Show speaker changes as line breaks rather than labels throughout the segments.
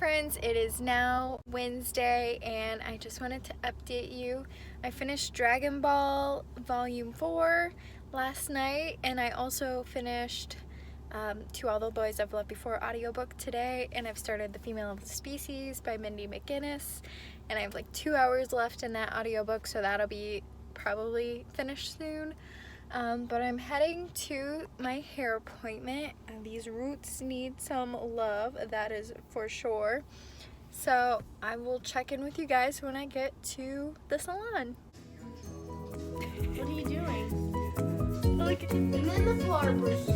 friends, it is now Wednesday and I just wanted to update you. I finished Dragon Ball Volume 4 last night, and I also finished To All the Boys I've Loved Before audiobook today, and I've started The Female of the Species by Mindy Mcginnis, and I have like 2 hours left in that audiobook, so that'll be probably finished soon. But I'm heading to my hair appointment, and these roots need some love, that is for sure. So I will check in with you guys when I get to the salon.
What are you doing?
Look,
I'm in the floor brush.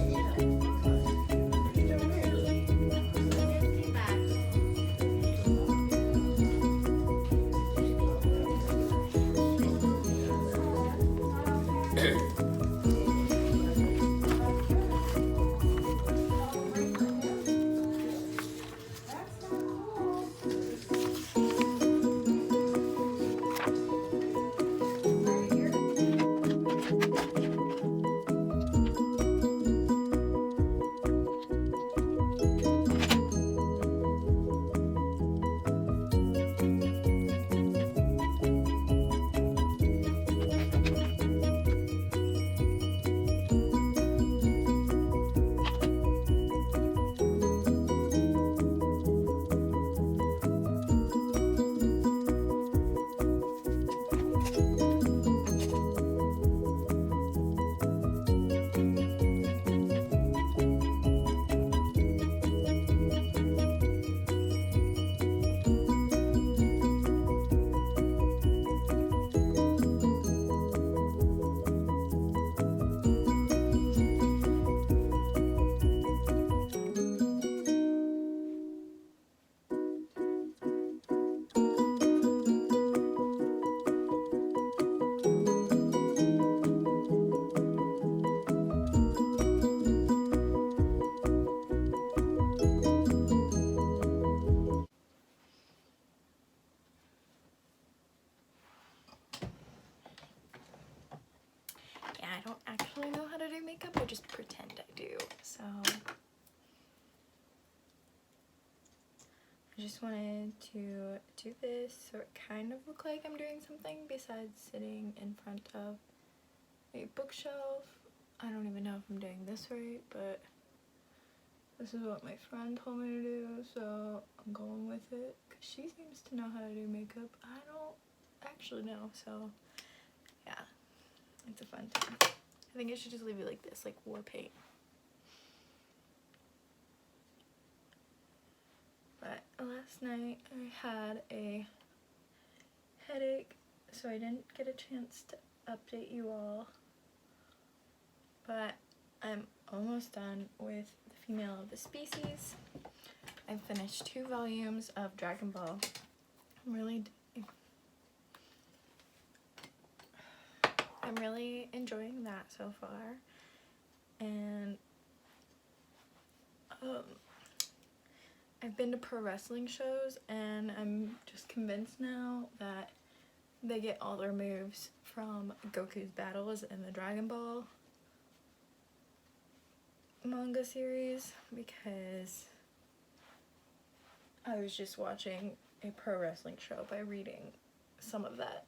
I don't actually know how to do makeup, I just pretend I do. So I just wanted to do this so it kind of look like I'm doing something besides sitting in front of a bookshelf. I don't even know if I'm doing this right, but this is what my friend told me to do, so I'm going with it because she seems to know how to do makeup. I don't actually know, so yeah. It's a fun time. I think I should just leave it like this, like war paint. But last night I had a headache, so I didn't get a chance to update you all. But I'm almost done with The Female of the Species. I've finished 2 volumes of Dragon Ball. I'm really enjoying that so far, and I've been to pro wrestling shows, and I'm just convinced now that they get all their moves from Goku's battles in the Dragon Ball manga series, because I was just watching a pro wrestling show by reading some of that.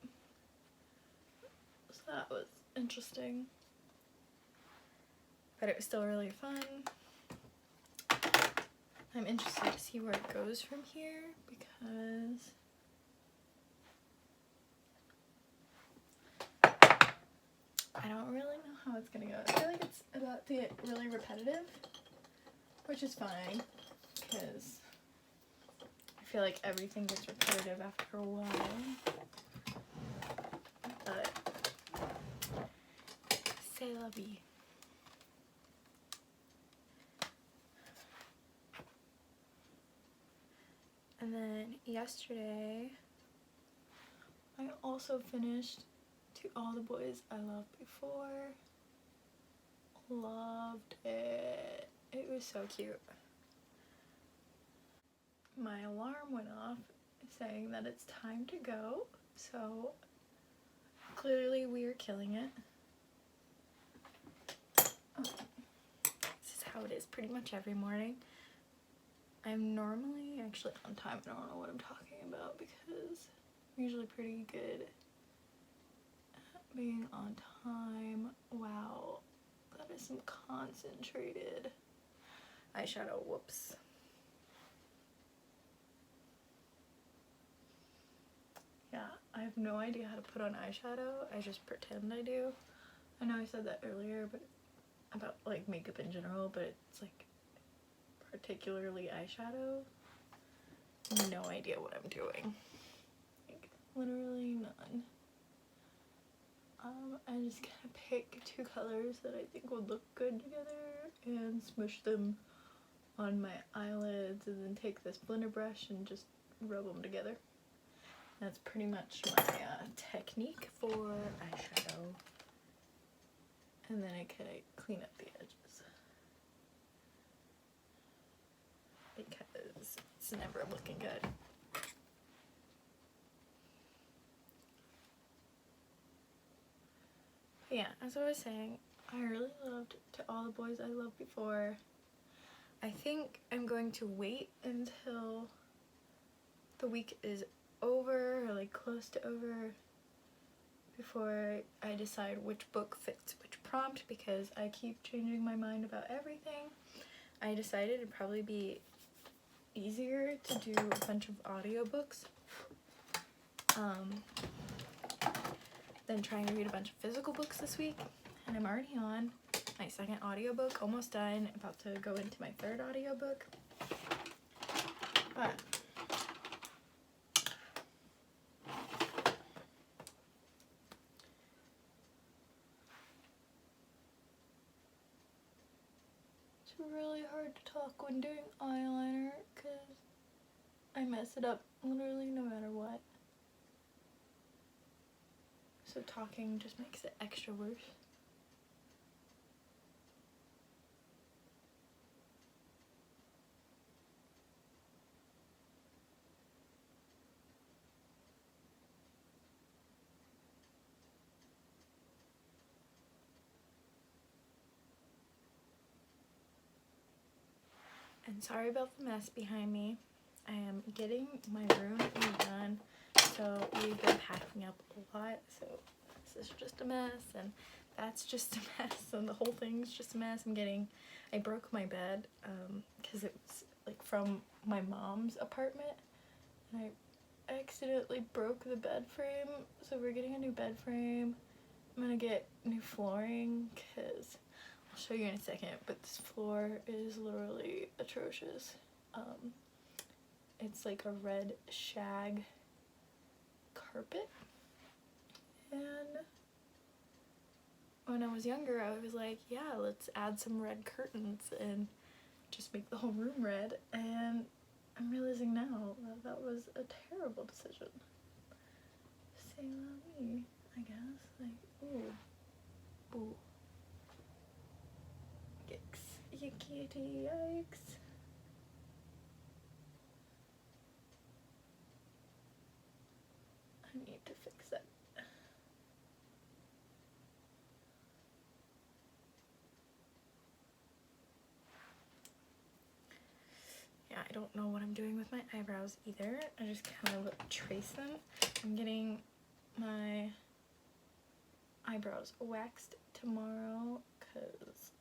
So that was interesting, but it was still really fun. I'm interested to see where it goes from here, because I don't really know how it's gonna go. I feel like it's about to get really repetitive, which is fine, because I feel like everything gets repetitive after a while. But c'est la vie. And then yesterday, I also finished To All the Boys I Loved Before. Loved it. It was so cute. My alarm went off saying that it's time to go, so clearly we are killing it. Oh. This is how it is pretty much every morning. I'm normally actually on time. I don't know what I'm talking about because I'm usually pretty good at being on time. Wow, that is some concentrated eyeshadow. Whoops. Yeah, I have no idea how to put on eyeshadow. I just pretend I do. I know I said that earlier, but about like makeup in general, but it's like particularly eyeshadow. No idea what I'm doing. Like literally none. I just gotta pick two colors that I think would look good together and smush them on my eyelids, and then take this blender brush and just rub them together. That's pretty much my technique for eyeshadow. And then I can clean up the edges because it's never looking good. Yeah, as I was saying, I really loved To All the Boys I Loved Before. I think I'm going to wait until the week is over, or like close to over, before I decide which book fits which prompt, because I keep changing my mind about everything. I decided it'd probably be easier to do a bunch of audiobooks than trying to read a bunch of physical books this week. And I'm already on my second audiobook, almost done, about to go into my third audiobook. But it's really hard to talk when doing eyeliner because I mess it up literally no matter what. So talking just makes it extra worse. And sorry about the mess behind me. I am getting my room redone, so we've been packing up a lot, so this is just a mess, and that's just a mess, and the whole thing's just a mess. I broke my bed, because it was like from my mom's apartment, and I accidentally broke the bed frame, so we're getting a new bed frame. I'm gonna get new flooring, because I'll show you in a second, but this floor is literally atrocious. It's like a red shag carpet, and when I was younger I was like, yeah, let's add some red curtains and just make the whole room red, and I'm realizing now that that was a terrible decision. C'est la vie, I guess. Like, ooh. Yikes. Yickety yikes. I need to fix that. Yeah, I don't know what I'm doing with my eyebrows either. I just kind of trace them. I'm getting my eyebrows waxed tomorrow because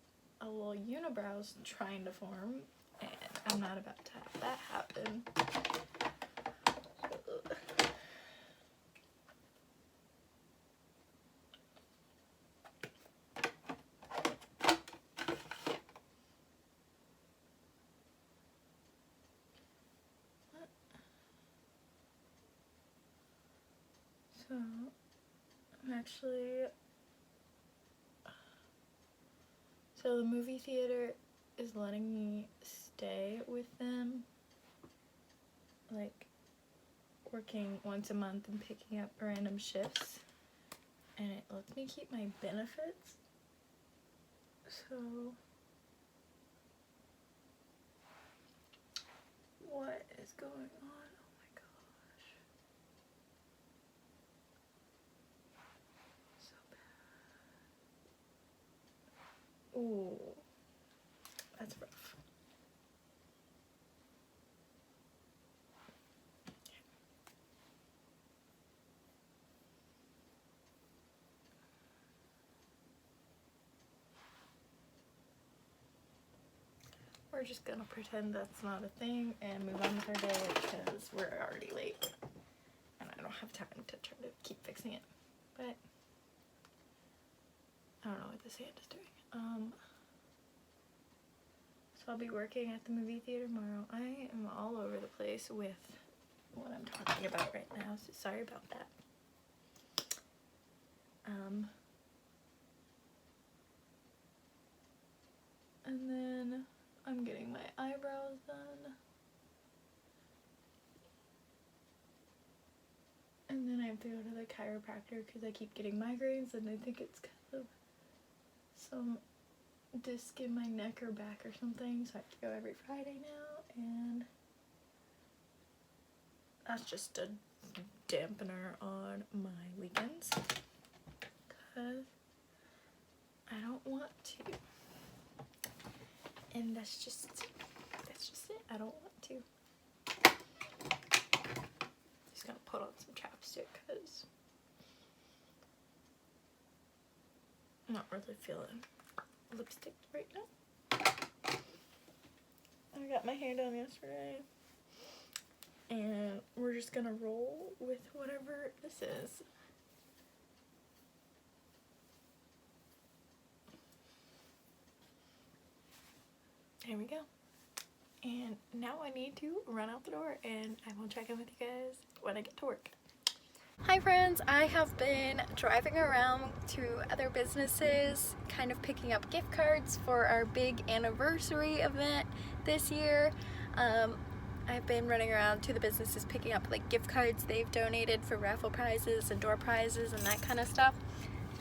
a little unibrow's trying to form, and I'm not about to have that happen. So, so the movie theater is letting me stay with them, like working once a month and picking up random shifts, and it lets me keep my benefits. So what is going on? Oh my gosh. So bad. Ooh. That's rough. we're just gonna pretend that's not a thing and move on with our day because we're already late and I don't have time to try to keep fixing it. But I don't know what this hand is doing. So I'll be working at the movie theater tomorrow. I am all over the place with what I'm talking about right now, so sorry about that. And then I'm getting my eyebrows done. And then I have to go to the chiropractor because I keep getting migraines and I think it's kind of some disc in my neck or back or something, so I have to go every Friday now, and that's just a dampener on my weekends because I don't want to, and that's just it. I don't want to. Just gonna put on some chapstick because I'm not really feeling lipstick right now. I got my hair done yesterday and we're just gonna roll with whatever this is. There we go. And now I need to run out the door and I will check in with you guys when I get to work.
Hi friends, I have been driving around to other businesses, kind of picking up gift cards for our big anniversary event this year. I've been running around to the businesses picking up like gift cards they've donated for raffle prizes and door prizes and that kind of stuff.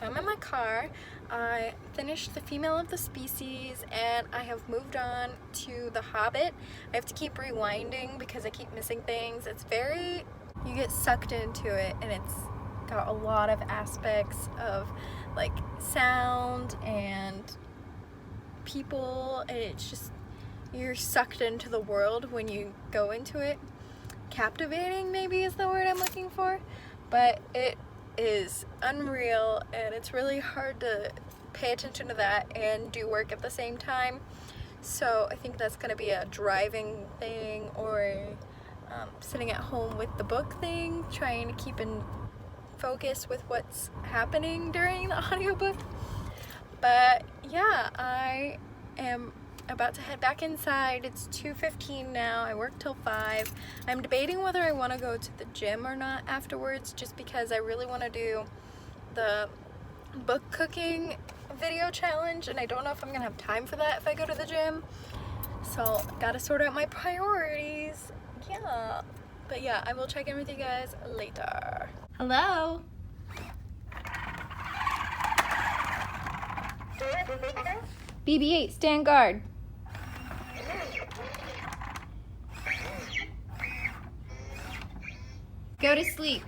I'm in my car. I finished The Female of the Species and I have moved on to The Hobbit. I have to keep rewinding because I keep missing things. It's very, you get sucked into it and it's got a lot of aspects of like sound and people, and it's just, you're sucked into the world when you go into it. Captivating maybe is the word I'm looking for, but it is unreal and it's really hard to pay attention to that and do work at the same time. So I think that's going to be a driving thing or a sitting at home with the book thing, trying to keep in focus with what's happening during the audiobook. But yeah, I am about to head back inside. It's 2:15 now. I work till 5. I'm debating whether I want to go to the gym or not afterwards, just because I really want to do the book cooking video challenge and I don't know if I'm gonna have time for that if I go to the gym. So gotta sort out my priorities. Yeah, but yeah, I will check in with you guys later. Hello. BB-8, stand guard. Go to sleep.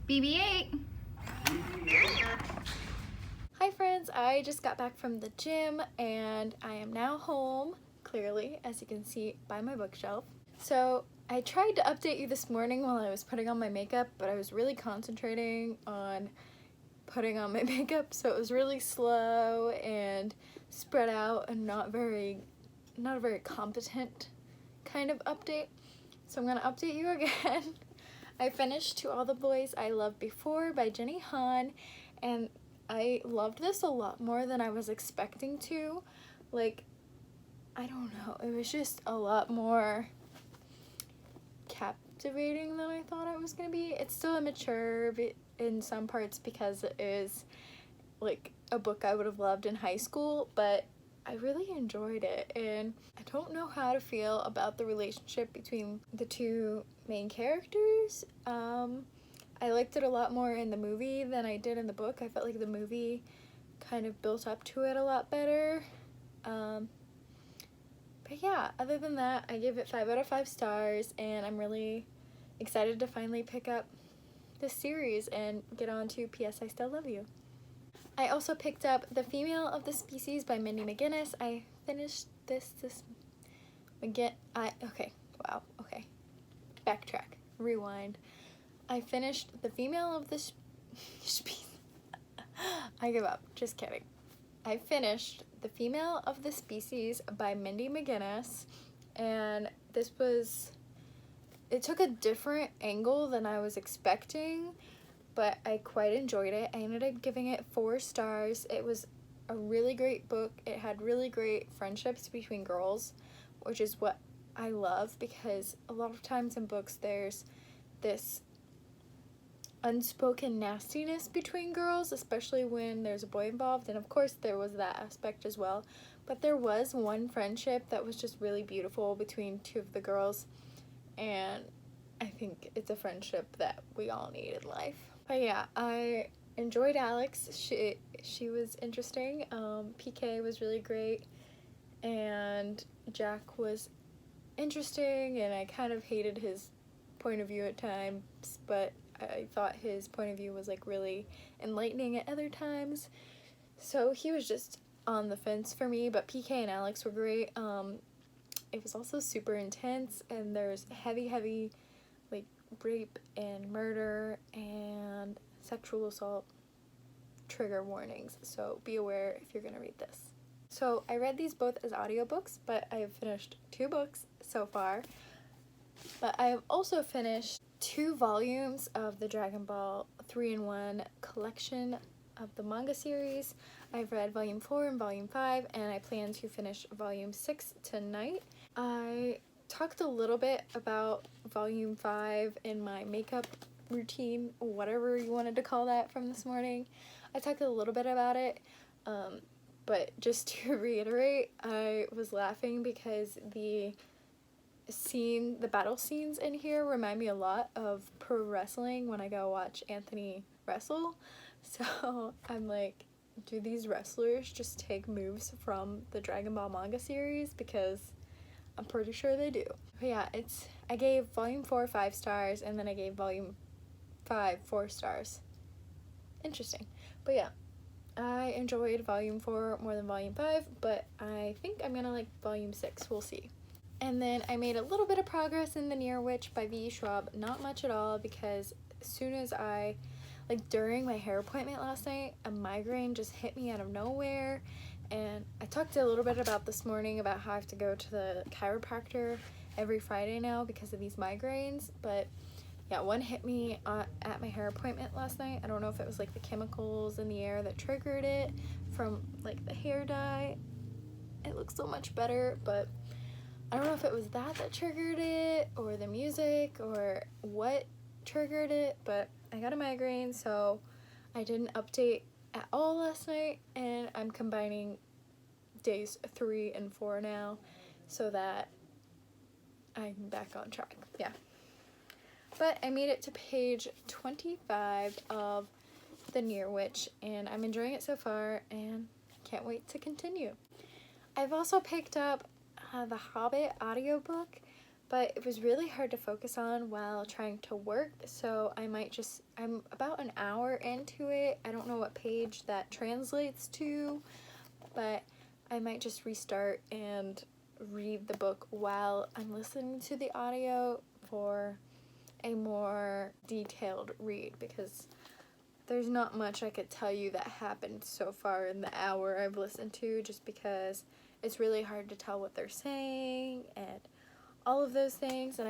BB-8. Hi friends, I just got back from the gym and I am now home, clearly, as you can see by my bookshelf. So I tried to update you this morning while I was putting on my makeup, but I was really concentrating on putting on my makeup, so it was really slow and spread out and not a very competent kind of update. So I'm gonna update you again. I finished To All the Boys I Loved Before by Jenny Han, and I loved this a lot more than I was expecting to. Like, I don't know, it was just a lot more captivating than I thought it was gonna be. It's still immature in some parts because it is like a book I would have loved in high school, but I really enjoyed it, and I don't know how to feel about the relationship between the two main characters. I liked it a lot more in the movie than I did in the book. I felt like the movie kind of built up to it a lot better. But yeah, other than that, I give it 5 out of 5 stars, and I'm really excited to finally pick up this series and get on to P.S. I Still Love You. I also picked up The Female of the Species by Mindy Mcginnis. I finished backtrack, rewind. I finished The Female of the Species. I give up, just kidding. I finished The Female of the Species by Mindy Mcginnis, and it took a different angle than I was expecting, but I quite enjoyed it. I ended up giving it 4 stars. It was a really great book. It had really great friendships between girls, which is what I love, because a lot of times in books there's this unspoken nastiness between girls, especially when there's a boy involved, and of course there was that aspect as well, but there was one friendship that was just really beautiful between 2 of the girls, and I think it's a friendship that we all need in life. But yeah, I enjoyed Alex. She was interesting. PK was really great, and Jack was interesting, and I kind of hated his point of view at times, but I thought his point of view was like really enlightening at other times, so he was just on the fence for me. But PK and Alex were great. It was also super intense, and there's heavy like rape and murder and sexual assault trigger warnings, so be aware if you're gonna read this. So I read these both as audiobooks, but I have finished 2 books so far. But I have also finished 2 volumes of the Dragon Ball 3-in-1 collection of the manga series. I've read volume 4 and volume 5, and I plan to finish volume 6 tonight. I talked a little bit about volume 5 in my makeup routine, whatever you wanted to call that, from this morning. I talked a little bit about it, but just to reiterate, I was laughing because the battle scenes in here remind me a lot of pro wrestling when I go watch Anthony wrestle. So I'm like, do these wrestlers just take moves from the Dragon Ball manga series? Because I'm pretty sure they do. But yeah, I gave volume 4 5 stars, and then I gave volume 5 4 stars. Interesting. But yeah, I enjoyed volume 4 more than volume 5, but I think I'm gonna like volume 6. We'll see. And then I made a little bit of progress in The Near Witch by V. Schwab. Not much at all, because as soon as during my hair appointment last night, a migraine just hit me out of nowhere. And I talked a little bit about this morning about how I have to go to the chiropractor every Friday now because of these migraines. But yeah, one hit me at my hair appointment last night. I don't know if it was like the chemicals in the air that triggered it from like the hair dye. It looks so much better, but I don't know if it was that triggered it, or the music, or what triggered it, but I got a migraine, so I didn't update at all last night, and I'm combining days 3 and 4 now so that I'm back on track. Yeah. But I made it to page 25 of The Near Witch, and I'm enjoying it so far, and can't wait to continue. I've also picked up the Hobbit audiobook, but it was really hard to focus on while trying to work, so I'm about an hour into it. I don't know what page that translates to, but I might just restart and read the book while I'm listening to the audio for a more detailed read, because there's not much I could tell you that happened so far in the hour I've listened to, just because it's really hard to tell what they're saying and all of those things, and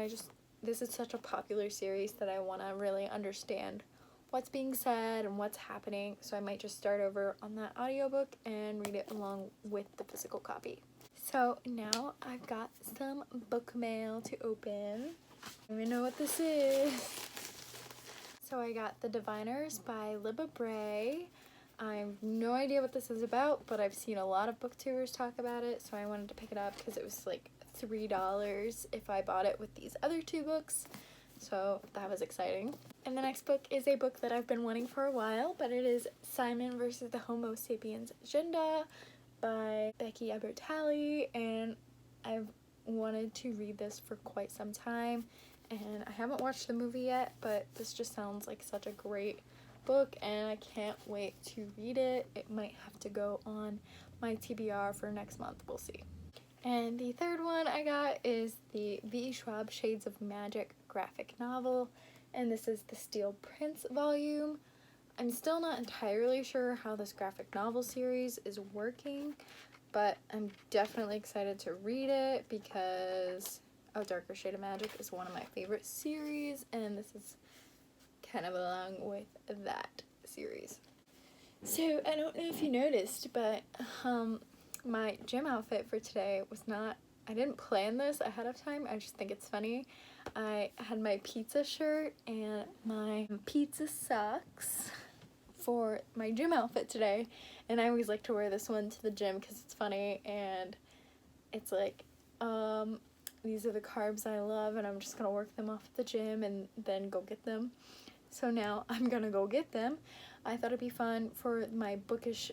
this is such a popular series that I want to really understand what's being said and what's happening, so I might just start over on that audiobook and read it along with the physical copy. So now I've got some book mail to open. I don't even know what this is. So I got The Diviners by Libba Bray. I have no idea what this is about, but I've seen a lot of booktubers talk about it, so I wanted to pick it up because it was like $3 if I bought it with these other 2 books, so that was exciting. And the next book is a book that I've been wanting for a while, but it is Simon versus the Homosapiens Agenda by Becky Albertalli, and I've wanted to read this for quite some time, and I haven't watched the movie yet, but this just sounds like such a great book, and I can't wait to read it. It might have to go on my TBR for next month. We'll see. And the third one I got is the V. Schwab Shades of Magic graphic novel, and this is the Steel Prince volume. I'm still not entirely sure how this graphic novel series is working, but I'm definitely excited to read it because A Darker Shade of Magic is one of my favorite series, and this is kind of along with that series. So I don't know if you noticed, but my gym outfit for today was not, I didn't plan this ahead of time, I just think it's funny. I had my pizza shirt and my pizza socks for my gym outfit today, and I always like to wear this one to the gym because it's funny, and it's like, these are the carbs I love, and I'm just gonna work them off at the gym and then go get them. So now I'm gonna go get them. I thought it'd be fun for my bookish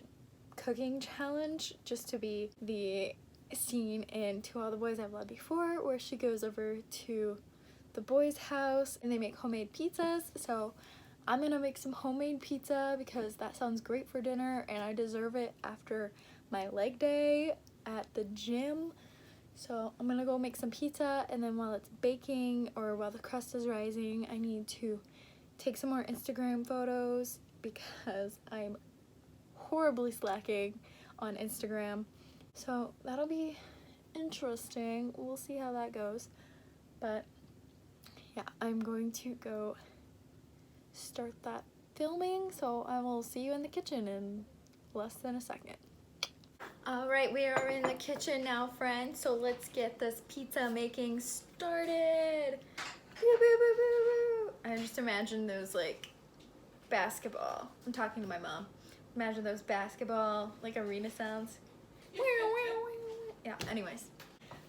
cooking challenge just to be the scene in To All the Boys I've Loved Before, where she goes over to the boys' house and they make homemade pizzas. So I'm gonna make some homemade pizza because that sounds great for dinner and I deserve it after my leg day at the gym. So I'm gonna go make some pizza, and then while it's baking or while the crust is rising, I need to take some more Instagram photos because I'm horribly slacking on Instagram. So that'll be interesting. We'll see how that goes. But yeah, I'm going to go start that filming, so I will see you in the kitchen in less than a second. Alright, we are in the kitchen now, friends, so let's get this pizza making started. Boo, boo, boo, boo, boo. I just imagine those like basketball, I'm talking to my mom, imagine those basketball like arena sounds. Yeah, anyways,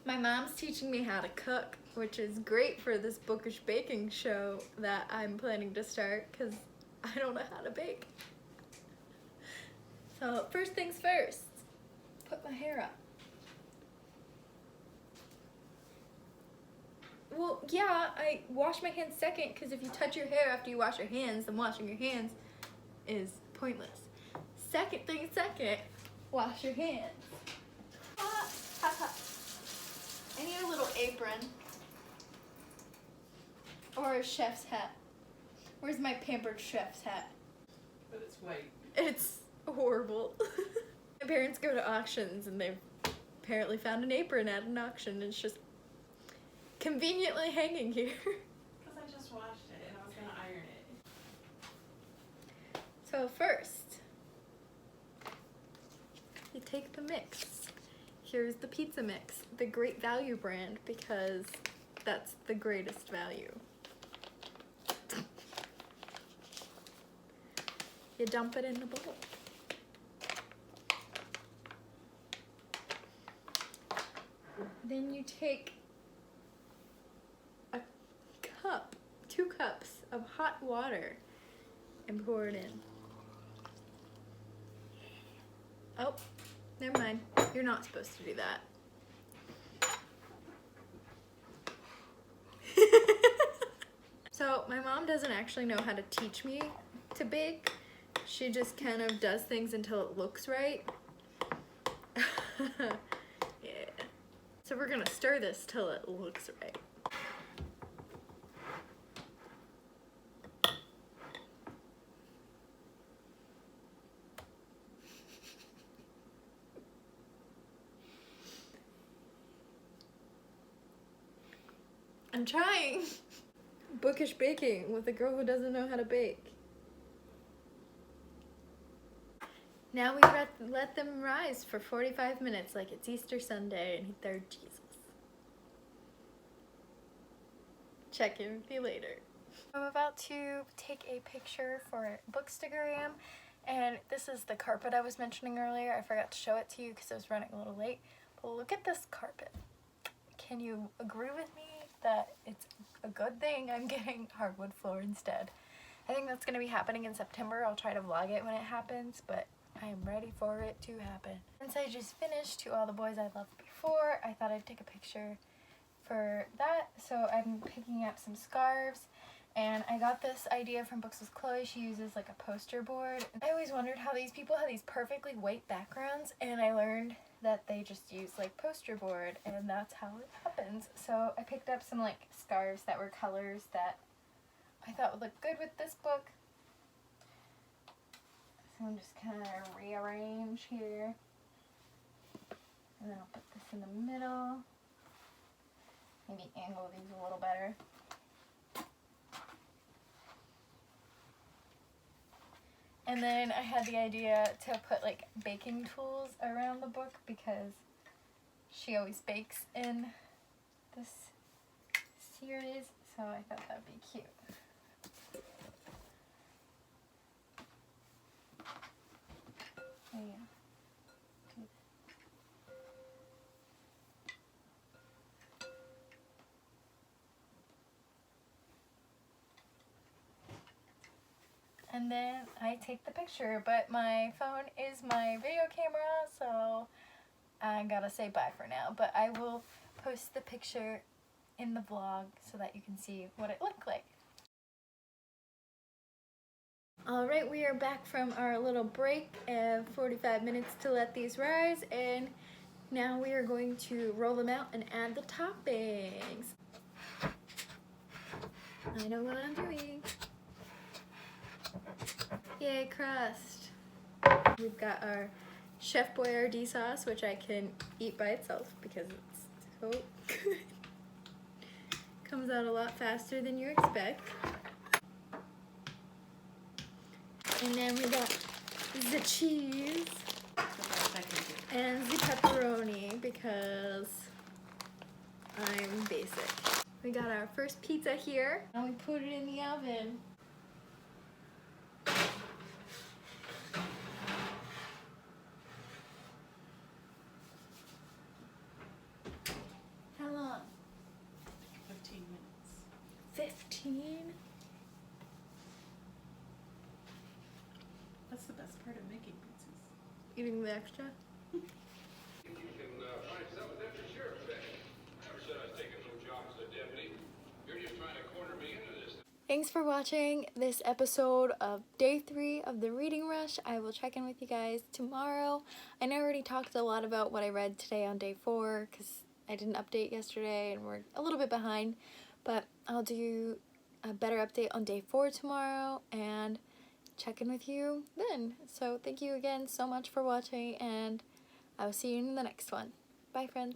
my mom's teaching me how to cook, which is great for this bookish baking show that I'm planning to start because I don't know how to bake. So first things first, put my hair up. Well, yeah, I wash my hands second because if you touch your hair after you wash your hands, then washing your hands is pointless. Second thing second, wash your hands. I need a little apron or a chef's hat. Where's my pampered chef's hat?
But it's white.
It's horrible. My parents go to auctions and they've apparently found an apron at an auction and it's just conveniently hanging here.
Because I just washed it and I was going to iron it.
So first, you take the mix. Here's the pizza mix, the Great Value brand, because that's the greatest value. You dump it in the bowl. Then you take a cup, 2 cups of hot water and pour it in. Oh, never mind. You're not supposed to do that. So my mom doesn't actually know how to teach me to bake. She just kind of does things until it looks right. Yeah. So we're gonna stir this till it looks right. I'm trying. Bookish baking with a girl who doesn't know how to bake. Now we let them rise for 45 minutes like it's Easter Sunday and they're Jesus. Check in with you later. I'm about to take a picture for Bookstagram, and this is the carpet I was mentioning earlier. I forgot to show it to you because I was running a little late. But look at this carpet. Can you agree with me that it's a good thing I'm getting hardwood floor instead? I think that's going to be happening in September. I'll try to vlog it when it happens, but I am ready for it to happen. Since I just finished To All the Boys I Loved Before, I thought I'd take a picture for that. So I'm picking up some scarves, and I got this idea from Books with Chloe. She uses like a poster board. I always wondered how these people have these perfectly white backgrounds, and I learned that they just use like poster board, and that's how it happens. So I picked up some like scarves that were colors that I thought would look good with this book. So I'm just kind of rearrange here. And then I'll put this in the middle. Maybe angle these a little better. And then I had the idea to put like baking tools around the book because she always bakes in this series, so I thought that'd be cute. Yeah. And then I take the picture, but my phone is my video camera, so I gotta say bye for now. But I will post the picture in the vlog so that you can see what it looked like. Alright, we are back from our little break of 45 minutes to let these rise, and now we are going to roll them out and add the toppings. I know what I'm doing. Yay, crust. We've got our Chef Boyardee sauce, which I can eat by itself because it's so good. Comes out a lot faster than you expect. And then we got the cheese and the pepperoni because I'm basic. We got our first pizza here and we put it in the oven. How long?
15 minutes.
15?
That's the best part of making pizzas.
Eating the extra?
You can find yourself a deputy sheriff today. I never said I was taking no job as a deputy. You're just trying to corner me into this.
Thanks for watching this episode of day 3 of the reading rush. I will check in with you guys tomorrow. I know I already talked a lot about what I read today on day 4 because I didn't update yesterday and we're a little bit behind, but I'll do a better update on day 4 tomorrow and check in with you then. So thank you again so much for watching, and I will see you in the next one. Bye, friends.